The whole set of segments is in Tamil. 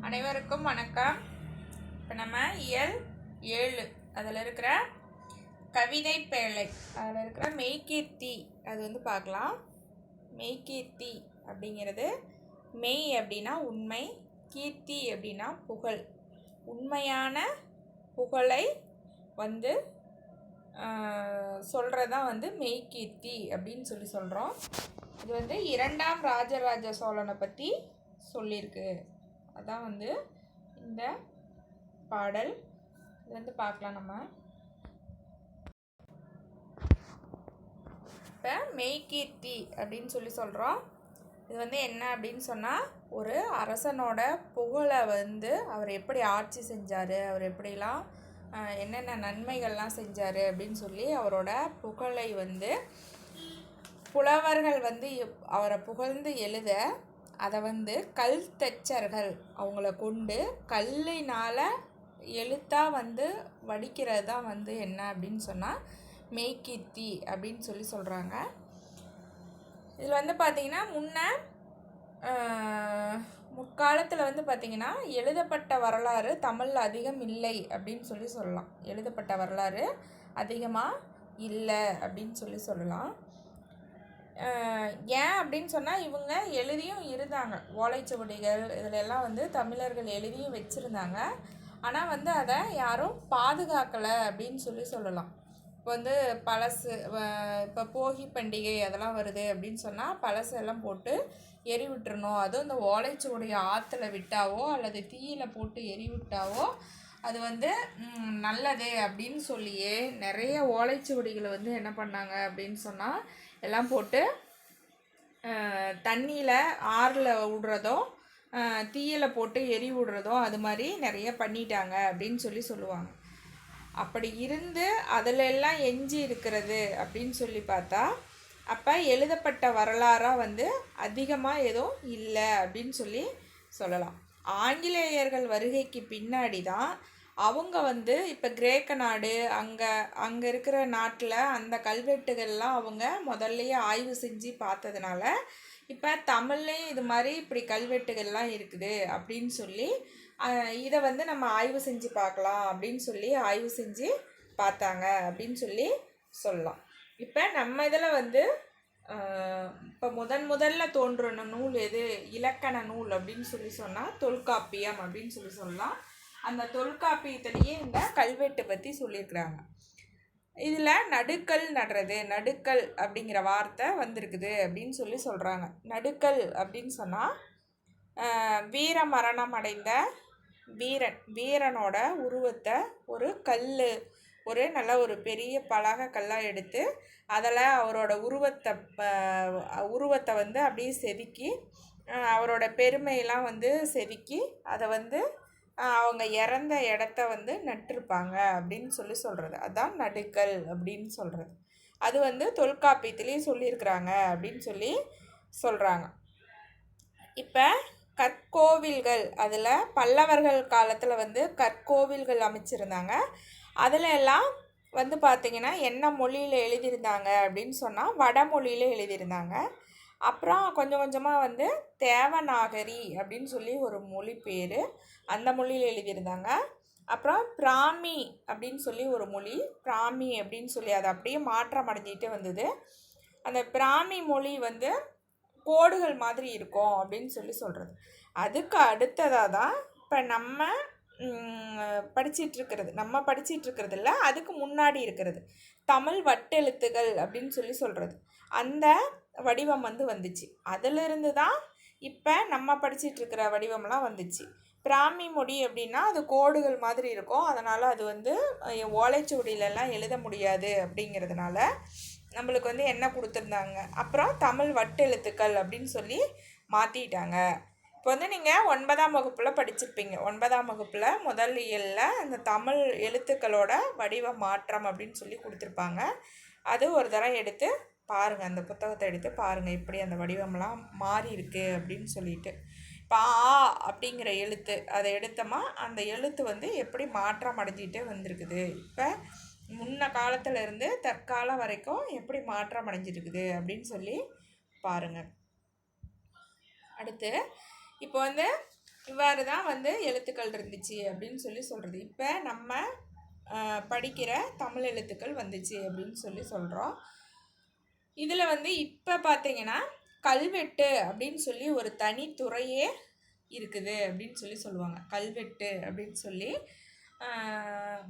அனைவருக்கும் வணக்கம். இப்போ நம்ம இயல் 7 அதில் இருக்கிற கவிதை பேழை, அதில் இருக்கிற மெய்கீர்த்தி அது பார்க்கலாம். மெய்கீர்த்தி அப்படிங்கிறது மெய் அப்படின்னா உண்மை, கீர்த்தி அப்படின்னா புகழ். உண்மையான புகழை சொல்கிறதான் மெய்கீர்த்தி அப்படின்னு சொல்கிறோம். இது இரண்டாம் ராஜராஜ சோழனை பற்றி சொல்லியிருக்கு. அதான் இந்த பாடல். இது பார்க்கலாம் நம்ம. இப்போ மெய்கீர்த்தி அப்படின்னு சொல்கிறோம். இது என்ன அப்படின்னு சொன்னால், ஒரு அரசனோட புகழை அவர் எப்படி ஆட்சி செஞ்சார், அவர் எப்படிலாம் என்னென்ன நன்மைகள்லாம் செஞ்சார் அப்படின்னு சொல்லி அவரோட புகழை புலவர்கள் அவரை புகழ்ந்து எழுத அதை கல் தச்சர்கள் அவங்கள கொண்டு கல்லினால் எழுத்தாக வடிக்கிறது தான் என்ன அப்படின்னு சொன்னால் மெய்கீர்த்தி அப்படின்னு சொல்கிறாங்க. இதில் பார்த்திங்கன்னா முற்காலத்தில் பார்த்திங்கன்னா எழுதப்பட்ட வரலாறு தமிழில் அதிகம் இல்லை அப்படின்னு சொல்லலாம். எழுதப்பட்ட வரலாறு அதிகமாக இல்லை அப்படின்னு சொல்லலாம். ஏன் அப்படின்னு சொன்னால், இவங்க எழுதியும் இருந்தாங்க. ஓலைச்சுவடிகள் இதிலெல்லாம் தமிழர்கள் எழுதியும் வச்சுருந்தாங்க. ஆனால் அதை யாரும் பாதுகாக்கலை அப்படின்னு சொல்லலாம். இப்போ பழசு, இப்போ போகி பண்டிகை அதெல்லாம் வருது அப்படின்னு சொன்னால் பழசெல்லாம் போட்டு எரி விட்டுறணும். அதுவும் இந்த ஓலைச்சுவடியை ஆற்றுல விட்டாவோ அல்லது தீயில் போட்டு எரி விட்டாவோ அது நல்லது அப்படின்னு சொல்லியே நிறைய ஓலைச்சுவடிகளை என்ன பண்ணாங்க அப்படின்னு சொன்னால் எல்லாம் போட்டு தண்ணியில் ஆறில் விடுறதோ தீயில் போட்டு எரி விடுறதோ அது மாதிரி நிறைய பண்ணிட்டாங்க அப்படின்னு சொல்லுவாங்க. அப்படி இருந்து அதில் எல்லாம் எஞ்சி இருக்கிறது அப்படின்னு பார்த்தா அப்போ எழுதப்பட்ட வரலாறாக அதிகமாக எதுவும் இல்லை அப்படின்னு சொல்லலாம். ஆங்கிலேயர்கள் வருகைக்கு பின்னாடி தான் அவங்க இப்போ கிரேக்க நாடு அங்கே இருக்கிற நாட்டில் அந்த கல்வெட்டுகள்லாம் அவங்க முதல்லையே ஆய்வு செஞ்சு பார்த்ததுனால இப்போ தமிழ்லேயும் இது மாதிரி இப்படி கல்வெட்டுகள்லாம் இருக்குது அப்படின்னு சொல்லி இதை நம்ம ஆய்வு செஞ்சு பார்க்கலாம் அப்படின்னு ஆய்வு செஞ்சு பார்த்தாங்க அப்படின்னு சொல்லலாம். இப்போ நம்ம இதில் இப்போ முதல்ல தோன்றின நூல் எது, இலக்கண நூல் அப்படின்னு சொன்னால் தொல்காப்பியம் அப்படின்னு சொல்லலாம். அந்த தொல்காப்பியத்திலேயே இந்த கல்வெட்டு பற்றி சொல்லியிருக்கிறாங்க. இதில் நடுக்கல் நடுறது, நடுக்கல் அப்படிங்கிற வார்த்தை வந்திருக்குது அப்படின்னு சொல்கிறாங்க. நடுக்கல் அப்படின்னு சொன்னால் வீர மரணம் அடைந்த வீரனோட உருவத்தை ஒரு கல், ஒரு நல்ல ஒரு பெரிய பலகை கல்லாக எடுத்து அதில் அவரோட உருவத்தை அப்படியே செதுக்கி அவரோட பெருமையெல்லாம் செதுக்கி அதை அவங்க இறந்த இடத்த நட்டிருப்பாங்க அப்படின்னு சொல்கிறது. அதுதான் நடுக்கல் அப்படின்னு சொல்கிறது. அது தொல்காப்பியத்திலையும் சொல்லியிருக்கிறாங்க அப்படின்னு சொல்கிறாங்க. இப்போ கற்கோவில்கள், அதில் பல்லவர்கள் காலத்தில் கற்கோவில்கள் அமைச்சிருந்தாங்க. அதில் எல்லாம் பார்த்திங்கன்னா என்ன மொழியில் எழுதியிருந்தாங்க அப்படின்னு சொன்னால் வடமொழியில் எழுதியிருந்தாங்க. அப்புறம் கொஞ்சம் கொஞ்சமாக தேவநாகரி அப்படின்னு ஒரு மொழி பேர், அந்த மொழியில் எழுதியிருந்தாங்க. அப்புறம் பிராமி அப்படின்னு ஒரு மொழி, பிராமி அப்படின்னு அதை அப்படியே மாற்றம் அடைஞ்சிட்டு வந்தது. அந்த பிராமி மொழி கோடுகள் மாதிரி இருக்கும் அப்படின்னு சொல்கிறது. அதுக்கு அடுத்ததாக தான் இப்போ நம்ம படிச்சிட்ருக்கிறது இல்லை, அதுக்கு முன்னாடி இருக்கிறது தமிழ் வட்டெழுத்துகள் அப்படின்னு சொல்கிறது. அந்த வடிவம் வந்துச்சு. அதிலிருந்து தான் இப்போ நம்ம படிச்சிட்ருக்கிற வடிவம்லாம் வந்துச்சு. பிராமி மொழி அப்படின்னா அது கோடுகள் மாதிரி இருக்கும். அதனால் அது ஓலைச்சுவடியிலெல்லாம் எழுத முடியாது. அப்படிங்கிறதுனால நம்மளுக்கு என்ன கொடுத்துருந்தாங்க, அப்புறம் தமிழ் வட்டெழுத்துக்கள் அப்படின்னு மாற்றிட்டாங்க. இப்போ நீங்கள் 9ஆம் வகுப்பில் படிச்சிருப்பீங்க. 9ஆம் வகுப்பில் முதல் இயலில் அந்த தமிழ் எழுத்துக்களோட வடிவ மாற்றம் அப்படின்னு கொடுத்துருப்பாங்க. அது ஒரு தடவை எடுத்து பாருங்கள், அந்த புத்தகத்தை எடுத்து பாருங்கள் எப்படி அந்த வடிவம்லாம் மாறி இருக்குது அப்படின்னு சொல்லிட்டு. இப்போ ஆ அப்படிங்கிற எழுத்து அதை எடுத்தோமா அந்த எழுத்து எப்படி மாற்றம் அடைஞ்சிட்டே வந்திருக்குது, இப்போ முன்ன காலத்துலேருந்து தற்காலம் வரைக்கும் எப்படி மாற்றம் அடைஞ்சிருக்குது அப்படின்னு பாருங்கள். அடுத்து இப்போ இவ்வாறு தான் வந்து எழுத்துக்கள் இருந்துச்சு அப்படின்னு சொல்லி சொல்கிறது. இப்போ நம்ம படிக்கிற தமிழ் எழுத்துக்கள் வந்துச்சு அப்படின்னு சொல்லி சொல்கிறோம். இதில் வந்து இப்போ பார்த்தீங்கன்னா கல்வெட்டு அப்படின்னு சொல்லி ஒரு தனித்துறையே இருக்குது அப்படின்னு சொல்லி சொல்லுவாங்க. கல்வெட்டு அப்படின்னு சொல்லி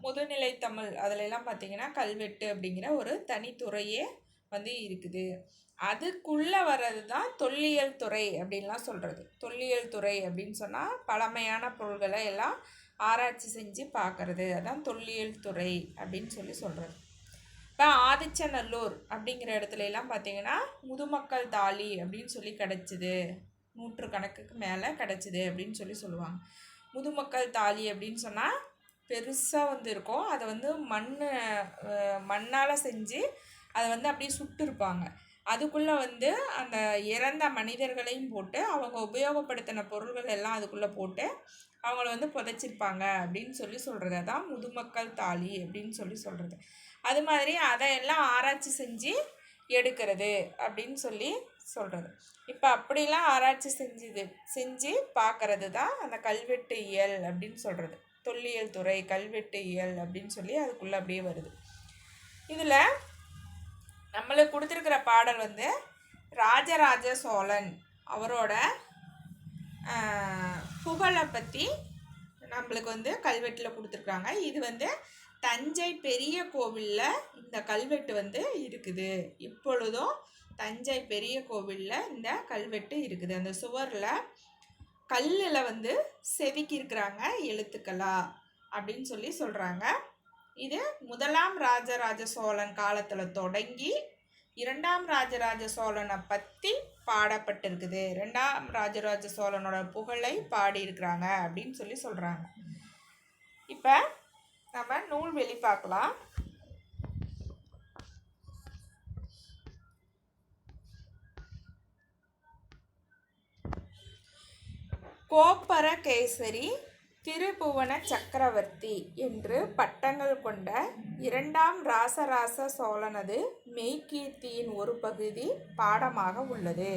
முதுநிலை தமிழ் அதிலெல்லாம் பார்த்தீங்கன்னா கல்வெட்டு அப்படிங்கிற ஒரு தனித்துறையே வந்து இருக்குது. அதுக்குள்ளே வர்றது தான் தொல்லியல் துறை அப்படின்லாம் சொல்கிறது. தொல்லியல் துறை அப்படின்னு சொன்னால் பழமையான பொருள்களை எல்லாம் ஆராய்ச்சி செஞ்சு பார்க்குறது, அதான் தொல்லியல் துறை அப்படின்னு சொல்லி சொல்கிறது. இப்போ ஆதிச்சநல்லூர் அப்படிங்கிற இடத்துல எல்லாம் பார்த்தீங்கன்னா முதுமக்கள் தாலி அப்படின்னு சொல்லி கிடச்சிது, நூற்றுக்கணக்குக்கு மேலே கிடச்சிது அப்படின்னு சொல்லி சொல்லுவாங்க. முதுமக்கள் தாலி அப்படின்னு சொன்னால் பெருசாக வந்து இருக்கும். அதை வந்து மண்ணால் செஞ்சு அதை வந்து அப்படியே சுட்டுருப்பாங்க. அதுக்குள்ளே வந்து அந்த இறந்த மனிதர்களையும் போட்டு அவங்க உபயோகப்படுத்தின பொருள்கள் எல்லாம் அதுக்குள்ளே போட்டு அவங்கள வந்து புதைச்சிருப்பாங்க அப்படின்னு சொல்லி சொல்கிறது. அதான் முதுமக்கள் தாலி அப்படின்னு சொல்லி சொல்கிறது. அது மாதிரி அதையெல்லாம் ஆராய்ச்சி செஞ்சு எடுக்கிறது அப்படின்னு சொல்லி சொல்கிறது. இப்போ அப்படிலாம் ஆராய்ச்சி செஞ்சு பார்க்கறது தான் அந்த கல்வெட்டு இயல் அப்படின்னு சொல்கிறது. தொல்லியல் துறை கல்வெட்டு இயல் அப்படின்னு சொல்லி அதுக்குள்ளே அப்படியே வருது. இதில் நம்மளுக்கு கொடுத்துருக்கிற பாடல் வந்து ராஜராஜ சோழன் அவரோட புகழை பற்றி நம்மளுக்கு வந்து கல்வெட்டில் கொடுத்துருக்காங்க. இது வந்து தஞ்சை பெரிய கோவிலில் இந்த கல்வெட்டு வந்து இருக்குது. இப்பொழுதும் தஞ்சை பெரிய கோவிலில் இந்த கல்வெட்டு இருக்குது. அந்த சுவரில் கல்லில் வந்து செதுக்கியிருக்கிறாங்க எழுத்துக்களா அப்படின்னு சொல்லி சொல்கிறாங்க. இது முதலாம் ராஜராஜ சோழன் காலத்தில் தொடங்கி இரண்டாம் ராஜராஜ சோழனை பற்றி பாடப்பட்டிருக்குது. ரெண்டாம் ராஜராஜ சோழனோட புகழை பாடியிருக்கிறாங்க அப்படின்னு சொல்லி சொல்கிறாங்க. இப்போ நம்ம நூல்வெளி பார்க்கலாம். கோப்பரகேசரி திருபுவன சக்கரவர்த்தி என்று பட்டங்கள் கொண்ட இரண்டாம் ராசராச சோழனது மெய்கீர்த்தியின் ஒரு பகுதி பாடமாக உள்ளது.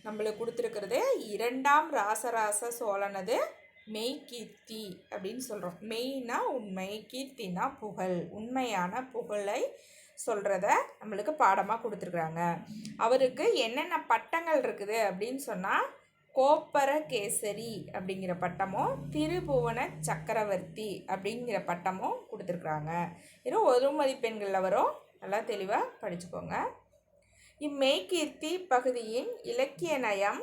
நம்மளுக்கு கொடுத்துருக்கிறது இரண்டாம் ராசராச சோழனது மெய்கீர்த்தி அப்படின்னு சொல்கிறோம். மெய்னா உண்மை, கீர்த்தினா புகழ், உண்மையான புகழை சொல்கிறத நம்மளுக்கு பாடமாக கொடுத்துருக்குறாங்க. அவருக்கு என்னென்ன பட்டங்கள் இருக்குது அப்படின்னு சொன்னால் கோப்பரகேசரி அப்படிங்கிற பட்டமும் திருபுவன சக்கரவர்த்தி அப்படிங்கிற பட்டமும் கொடுத்துருக்குறாங்க. இது ஒரு மதிப்பெண்களில் வரும், நல்லா தெளிவாக படிச்சுக்கோங்க. இம்மெய்கீர்த்தி பகுதியின் இலக்கிய நயம்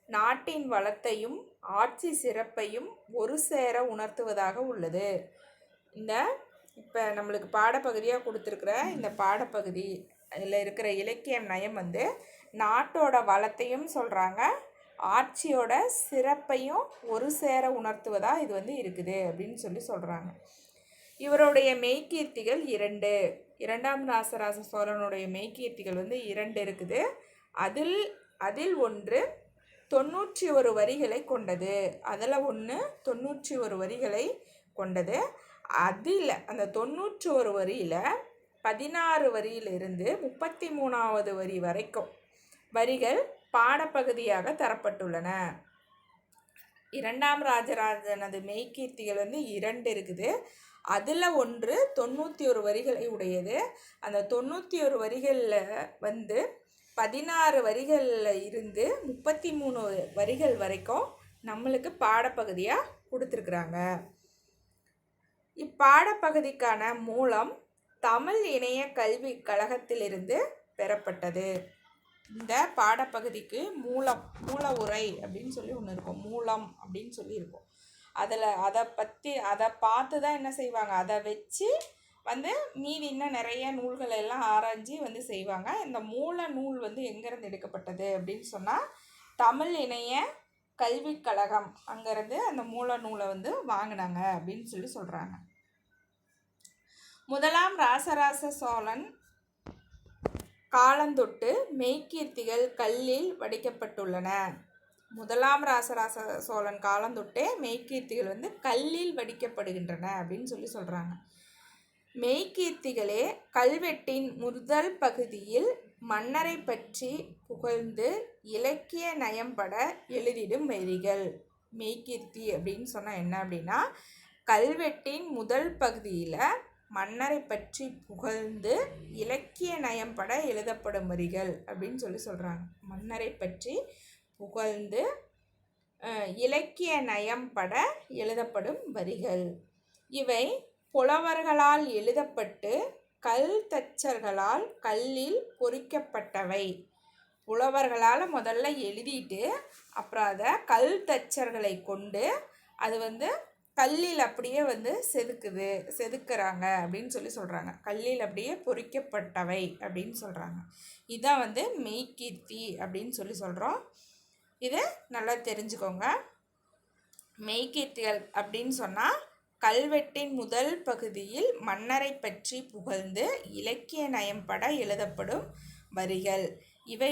நாட்டின் வளத்தையும் ஆட்சி சிறப்பையும் ஒரு சேர உணர்த்துவதாக உள்ளது. இப்போ நம்மளுக்கு பாடப்பகுதியாக கொடுத்துருக்குற இந்த பாடப்பகுதி அதில் இருக்கிற இலக்கிய நயம் வந்து நாட்டோட வளத்தையும் சொல்கிறாங்க, ஆட்சியோட சிறப்பையும் ஒரு சேர உணர்த்துவதாக இது வந்து இருக்குது அப்படின்னு சொல்லி சொல்கிறாங்க. இவருடைய மெய்கீர்த்திகள் இரண்டாம் ராசராச சோழனுடைய மெய்கீர்த்திகள் வந்து 2 இருக்குது. அதில் ஒன்று 91 வரிகளை கொண்டது. அதில் ஒன்று 91 வரிகளை கொண்டது. அதில் அந்த 91 வரியில் 16 வரியிலிருந்து 33வது வரி வரைக்கும் வரிகள் பாடப்பகுதியாக தரப்பட்டுள்ளன. இரண்டாம் ராஜராஜனது மெய்கீர்த்திகள் வந்து 2 இருக்குது. அதில் ஒன்று 91 வரிகளை உடையது. அந்த 91 வரிகளில் வந்து 16 வரிகளில் இருந்து 33 வரிகள் வரைக்கும் நம்மளுக்கு பாடப்பகுதியாக கொடுத்துருக்குறாங்க. இப்பாடப்பகுதிக்கான மூலம் தமிழ் இணைய கல்விக் கழகத்திலிருந்து பெறப்பட்டது. இந்த பாடப்பகுதிக்கு மூல உரை அப்படின்னு சொல்லி ஒன்று இருக்கும், மூலம் அப்படின்னு சொல்லி இருக்கும். அதை பார்த்து தான் என்ன செய்வாங்க, அதை வச்சு வந்து மீதி இன்னும் நிறைய நூல்களை எல்லாம் ஆராய்ச்சி வந்து செய்வாங்க. இந்த மூல நூல் வந்து எங்கேருந்து எடுக்கப்பட்டது அப்படின்னு சொன்னால் தமிழ் இணைய கல்விக் கழகம் அங்கேருந்து அந்த மூல நூலை வந்து வாங்கினாங்க அப்படின்னு சொல்லி சொல்கிறாங்க. முதலாம் ராசராச சோழன் காலந்தொட்டு மெய்கீர்த்திகள் கல்லில் வடிக்கப்பட்டுள்ளன. முதலாம் ராசராச சோழன் காலந்தொட்டே மெய்கீர்த்திகள் வந்து கல்லில் வடிக்கப்படுகின்றன அப்படின்னு சொல்லி சொல்கிறாங்க. மெய்கீர்த்திகளே கல்வெட்டின் முதல் பகுதியில் மன்னரை பற்றி புகழ்ந்து இலக்கிய நயம்பட எழுதிடும் வரிகள். மெய்கீர்த்தி அப்படின்னு சொன்னால் என்ன அப்படின்னா, கல்வெட்டின் முதல் பகுதியில் மன்னரை பற்றி புகழ்ந்து இலக்கிய நயம்பட எழுதப்படும் வரிகள் அப்படின்னு சொல்கிறாங்க. மன்னரை பற்றி புகழ்ந்து இலக்கிய நயம்பட எழுதப்படும் வரிகள். இவை புலவர்களால் எழுதப்பட்டு கல் தச்சர்களால் கல்லில் பொறிக்கப்பட்டவை. புலவர்களால் முதல்ல எழுதிட்டு அப்புறம் அதை கல் தச்சர்களை கொண்டு அது கல்லில் அப்படியே செதுக்குறாங்க அப்படின்னு சொல்கிறாங்க. கல்லில் அப்படியே பொறிக்கப்பட்டவை அப்படின்னு சொல்கிறாங்க. இதுதான் மெய்கீர்த்தி அப்படின்னு சொல்கிறோம். இது நல்லா தெரிஞ்சுக்கோங்க. மெய்கீர்த்திகள் அப்படின்னு சொன்னால் கல்வெட்டின் முதல் பகுதியில் மன்னரை பற்றி புகழ்ந்து இலக்கிய நயம்பட எழுதப்படும் வரிகள். இவை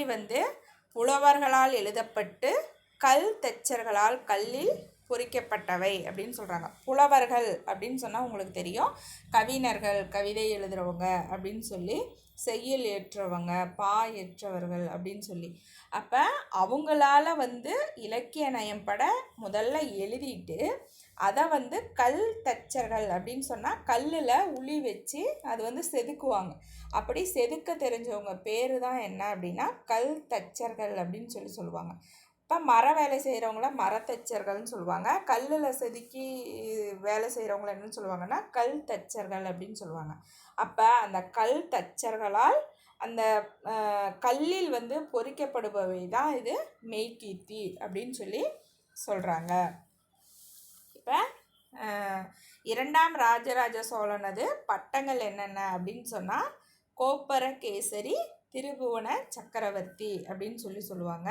புலவர்களால் எழுதப்பட்டு கல் தச்சர்களால் கல்லில் பொறிக்கப்பட்டவை அப்படின்னு சொல்கிறாங்க. புலவர்கள் அப்படின்னு சொன்னால் உங்களுக்கு தெரியும், கவிஞர்கள், கவிதை எழுதுகிறவங்க அப்படின்னு சொல்லி, செய்யுள் ஏற்றவங்க, பா ஏற்றவர்கள் அப்படின்னு சொல்லி. அப்போ அவங்களால இலக்கிய நயம்பட முதல்ல எழுதிட்டு அதை கல் தச்சர்கள் அப்படின்னு சொன்னால் கல்லில் உளி வச்சு அது செதுக்குவாங்க. அப்படி செதுக்க தெரிஞ்சவங்க பேர் தான் என்ன அப்படின்னா கல் தச்சர்கள் அப்படின்னு சொல்லுவாங்க. இப்போ மர வேலை செய்கிறவங்கள மரத்தச்சர்கள்னு சொல்லுவாங்க. கல்லில் செதுக்கி வேலை செய்கிறவங்கள என்னன்னு சொல்லுவாங்கன்னா கல் தச்சர்கள் அப்படின்னு சொல்லுவாங்க. அப்போ அந்த கல் தச்சர்களால் அந்த கல்லில் பொறிக்கப்படுபவை தான் இது மெய்கீர்த்தி அப்படின்னு சொல்கிறாங்க. இப்போ இரண்டாம் ராஜராஜ சோழனது பட்டங்கள் என்னென்ன அப்படின்னு சொன்னால் கோப்பரகேசரி, திருபுவன சக்கரவர்த்தி அப்படின்னு சொல்லுவாங்க.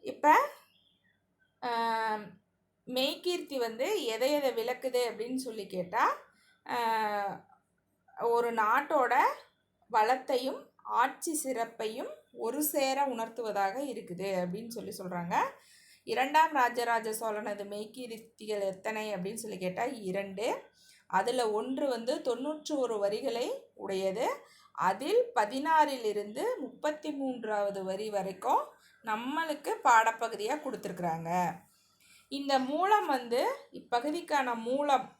இப்போ மெய்கீர்த்தி எதை விளக்குது அப்படின்னு கேட்டால் ஒரு நாட்டோட வளத்தையும் ஆட்சி சிறப்பையும் ஒரு சேர உணர்த்துவதாக இருக்குது அப்படின்னு சொல்கிறாங்க. இரண்டாம் ராஜராஜ சோழனது மெய்கீர்த்திகள் எத்தனை அப்படின்னு கேட்டால் 2. அதில் ஒன்று 91 வரிகளை உடையது. அதில் 16லிருந்து 33வது வரி வரைக்கும் நம்மளுக்கு பாடப்பகுதியாக கொடுத்துருக்குறாங்க. இந்த மூலம் இப்பகுதிக்கான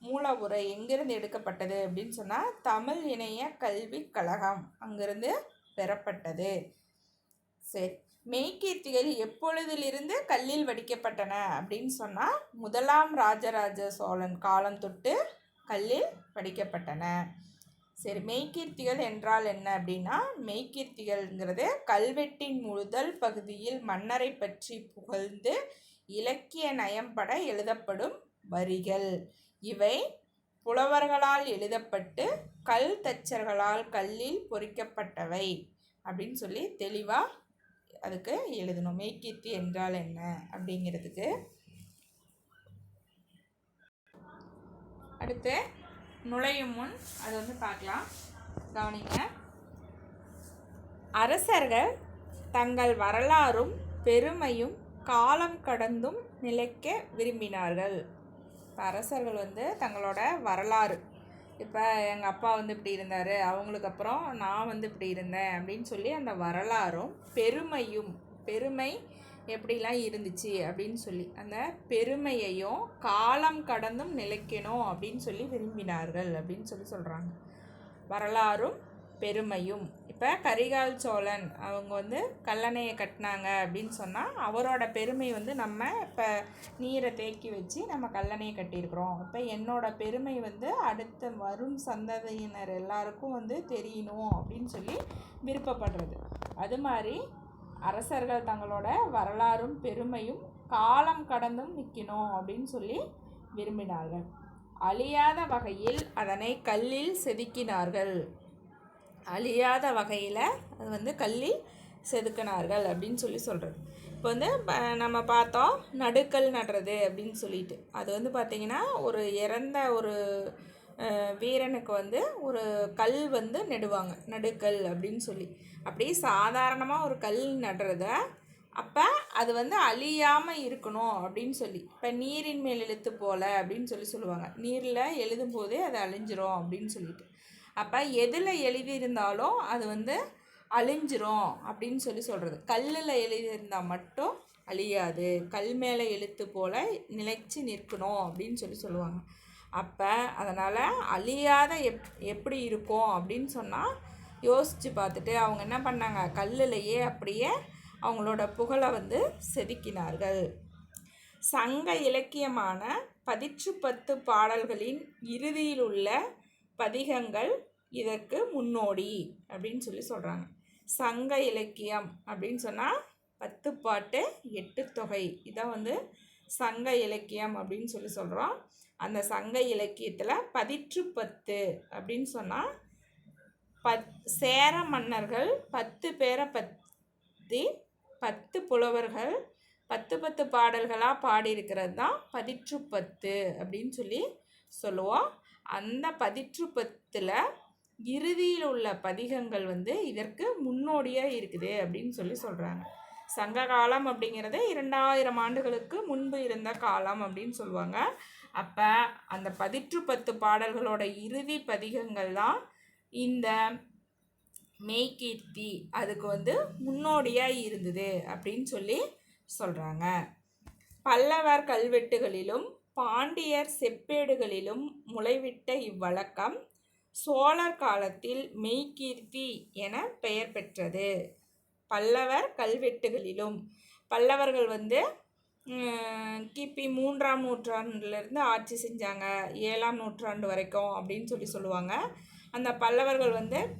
மூல உரை எங்கிருந்து எடுக்கப்பட்டது அப்படின்னு சொன்னால் தமிழ் இணைய கல்விக் கழகம் அங்கிருந்து பெறப்பட்டது. சரி, மெய்கீர்த்திகள் எப்பொழுதிலிருந்து கல்லில் வடிக்கப்பட்டன அப்படின்னு சொன்னால் முதலாம் ராஜராஜ சோழன் காலம் தொட்டு கல்லில் வடிக்கப்பட்டன. சரி, மெய்கீர்த்திகள் என்றால் என்ன அப்படின்னா, மெய்கீர்த்திகள்ங்கிறது கல்வெட்டின் முதல் பகுதியில் மன்னரை பற்றி புகழ்ந்து இலக்கிய நயம்பட எழுதப்படும் வரிகள். இவை புலவர்களால் எழுதப்பட்டு கல் தச்சர்களால் கல்லில் பொறிக்கப்பட்டவை அப்படின்னு தெளிவாக அதுக்கு எழுதணும். மெய்கீர்த்தி என்றால் என்ன அப்படிங்கிறதுக்கு. அடுத்து நுழையும் முன் அது பார்க்கலாம், கவனிங்க. அரசர்கள் தங்கள் வரலாறும் பெருமையும் காலம் கடந்தும் நிலைக்க விரும்பினார்கள். இப்போ அரசர்கள் தங்களோட வரலாறு, இப்போ எங்கள் அப்பா இப்படி இருந்தார், அவங்களுக்கு அப்புறம் நான் இப்படி இருந்தேன் அப்படின்னு அந்த வரலாறும் பெருமையும், பெருமை எப்படிலாம் இருந்துச்சு அப்படின்னு அந்த பெருமையையும் காலம் கடந்தும் நிலைக்கணும் அப்படின்னு விரும்பினார்கள் அப்படின்னு சொல்கிறாங்க. வரலாறும் பெருமையும். இப்போ கரிகால் சோழன் அவங்க கல்லணையை கட்டினாங்க அப்படின்னு சொன்னால் அவரோட பெருமை நம்ம இப்போ நீரை தேக்கி வச்சு நம்ம கல்லணையை கட்டியிருக்கிறோம். இப்போ என்னோட பெருமை அடுத்த வரும் சந்ததியினர் எல்லாருக்கும் தெரியணும் அப்படின்னு விருப்பப்படுறது. அது மாதிரி அரசர்கள் தங்களோட வரலாறும் பெருமையும் காலம் கடந்தும் நிற்கணும் அப்படின்னு விரும்பினார்கள். அழியாத வகையில் அதனை கல்லில் செதுக்கினார்கள். அழியாத வகையில் அது கல்லில் செதுக்கினார்கள் அப்படின்னு சொல்கிறது. இப்போ நம்ம பார்த்தோம் நடுக்கல் நடுறது அப்படின்னு சொல்லிட்டு, அது பார்த்திங்கன்னா ஒரு இறந்த ஒரு வீரனுக்கு ஒரு கல் நடுவாங்க, நடுக்கல் அப்படின்னு அப்படி சாதாரணமாக ஒரு கல் நடுறத அப்போ அது அழியாமல் இருக்கணும் அப்படின்னு இப்போ நீரின் மேல் எழுத்து போல அப்படின்னு சொல்லுவாங்க. நீரில் எழுதும் போதே அது அழிஞ்சிரும் அப்படின்னு சொல்லிட்டு. அப்போ எதில் எழுதியிருந்தாலும் அது அழிஞ்சிரும் அப்படின்னு சொல்கிறது. கல்லில் எழுதியிருந்தால் மட்டும் அழியாது, கல் மேலே எழுத்து போல் நிலைச்சு நிற்கணும் அப்படின்னு சொல்லுவாங்க. அப்போ அதனால் அழியாத எப்படி இருக்கும் அப்படின்னு சொன்னால் யோசித்து பார்த்துட்டு அவங்க என்ன பண்ணாங்க, கல்லுலையே அப்படியே அவங்களோட புகழை செதுக்கினார்கள். சங்க இலக்கியமான 10 பாடல்களின் இறுதியில் உள்ள பதிகங்கள் இதற்கு முன்னோடி அப்படின்னு சொல்கிறாங்க. சங்க இலக்கியம் அப்படின்னு சொன்னால் 10 பாட்டு 8 தொகை, இதான் சங்க இலக்கியம் அப்படின்னு சொல்கிறோம். அந்த சங்க இலக்கியத்தில் 10 அப்படின்னு சொன்னால் சேர மன்னர்கள் 10 பேரை பற்றி 10 புலவர்கள் 10 பாடல்களாக பாடியிருக்கிறது தான் 10 அப்படின்னு சொல்லுவோம். அந்த 10 இறுதியில் உள்ள பதிகங்கள் இதற்கு முன்னோடியாக இருக்குது அப்படின்னு சொல்கிறாங்க. சங்க காலம் அப்படிங்கிறது 2000 ஆண்டுகளுக்கு முன்பு இருந்த காலம் அப்படின்னு சொல்லுவாங்க. அப்போ அந்த 10 பாடல்களோட இறுதி பதிகங்கள் தான் இந்த மெய்கீர்த்தி, அதுக்கு முன்னோடியாக இருந்தது அப்படின்னு சொல்கிறாங்க. பல்லவர் கல்வெட்டுகளிலும் பாண்டியர் செப்பேடுகளிலும் முளைவிட்ட இவ்வழக்கம் சோழர் காலத்தில் மெய்கீர்த்தி என பெயர் பெற்றது. பல்லவர் கல்வெட்டுகளிலும், பல்லவர்கள் கிபி 3ஆம் நூற்றாண்டுலேருந்து ஆட்சி செஞ்சாங்க, 7ஆம் நூற்றாண்டு வரைக்கும் அப்படின்னு சொல்லுவாங்க. அந்த பல்லவர்கள்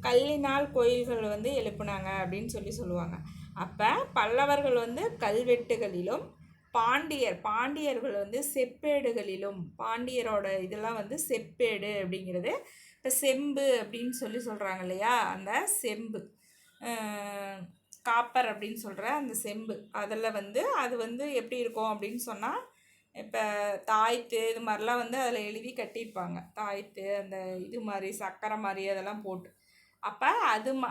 கல்லினால் கோயில்கள் எழுப்புனாங்க அப்படின்னு சொல்லுவாங்க. அப்போ பல்லவர்கள் கல்வெட்டுகளிலும் பாண்டியர்கள் செப்பேடுகளிலும், பாண்டியரோட இதெல்லாம் செப்பேடு அப்படிங்கிறது இப்போ செம்பு அப்படின்னு சொல்கிறாங்க இல்லையா, அந்த செம்பு காப்பர் அப்படின்னு சொல்கிற அந்த செம்பு, அதில் அது எப்படி இருக்கும் அப்படின்னு சொன்னால் இப்போ தாய்த்து இது மாதிரிலாம் அதில் எழுதி கட்டியிருப்பாங்க. தாய்த்து அந்த இது மாதிரி சக்கரை மாதிரி அதெல்லாம் போட்டு, அப்போ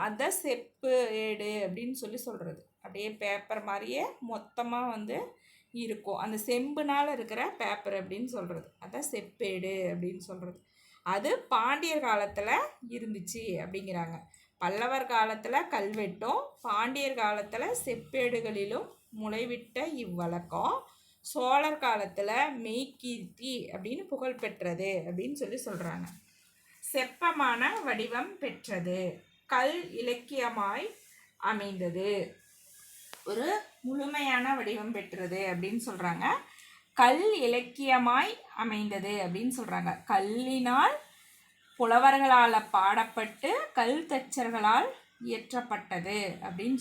அதை செப்பு ஏடு அப்படின்னு சொல்கிறது. அப்படியே பேப்பர் மாதிரியே மொத்தமாக இருக்கும். அந்த செம்புனால் இருக்கிற பேப்பர் அப்படின்னு சொல்கிறது, அதான் செப்பேடு அப்படின்னு சொல்கிறது. அது பாண்டியர் காலத்தில் இருந்துச்சு அப்படிங்கிறாங்க. பல்லவர் காலத்தில் கல்வெட்டும் பாண்டியர் காலத்தில் செப்பேடுகளிலும் முளைவிட்ட இவ்வழக்கம் சோழர் காலத்தில் மெய்கீர்த்தி அப்படின்னு புகழ் பெற்றது அப்படின்னு சொல்கிறாங்க. செப்பமான வடிவம் பெற்றது, கல் இலக்கியமாய் அமைந்தது, ஒரு முழுமையான வடிவம் பெற்றது அப்படின்னு சொல்கிறாங்க. கல் இலக்கியமாய் அமைந்தது அப்படின்னு சொல்கிறாங்க. கல்லினால் புலவர்களால் பாடப்பட்டு கல் தச்சர்களால் இயற்றப்பட்டது அப்படின்னு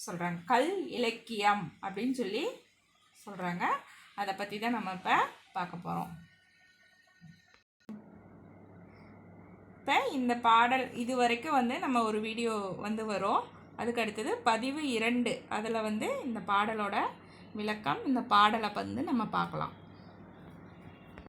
சொல்கிறாங்க. கல் இலக்கியம் அப்படின்னு சொல்கிறாங்க. அதை பற்றி தான் நம்ம இப்போ பார்க்க போகிறோம். இப்போ இந்த பாடல் இது வரைக்கும் நம்ம ஒரு வீடியோ வரும். அதுக்கு அடுத்தது பதிவு 2, அதில் இந்த பாடலோட விளக்கம், இந்த பாடலை நம்ம பார்க்கலாம்.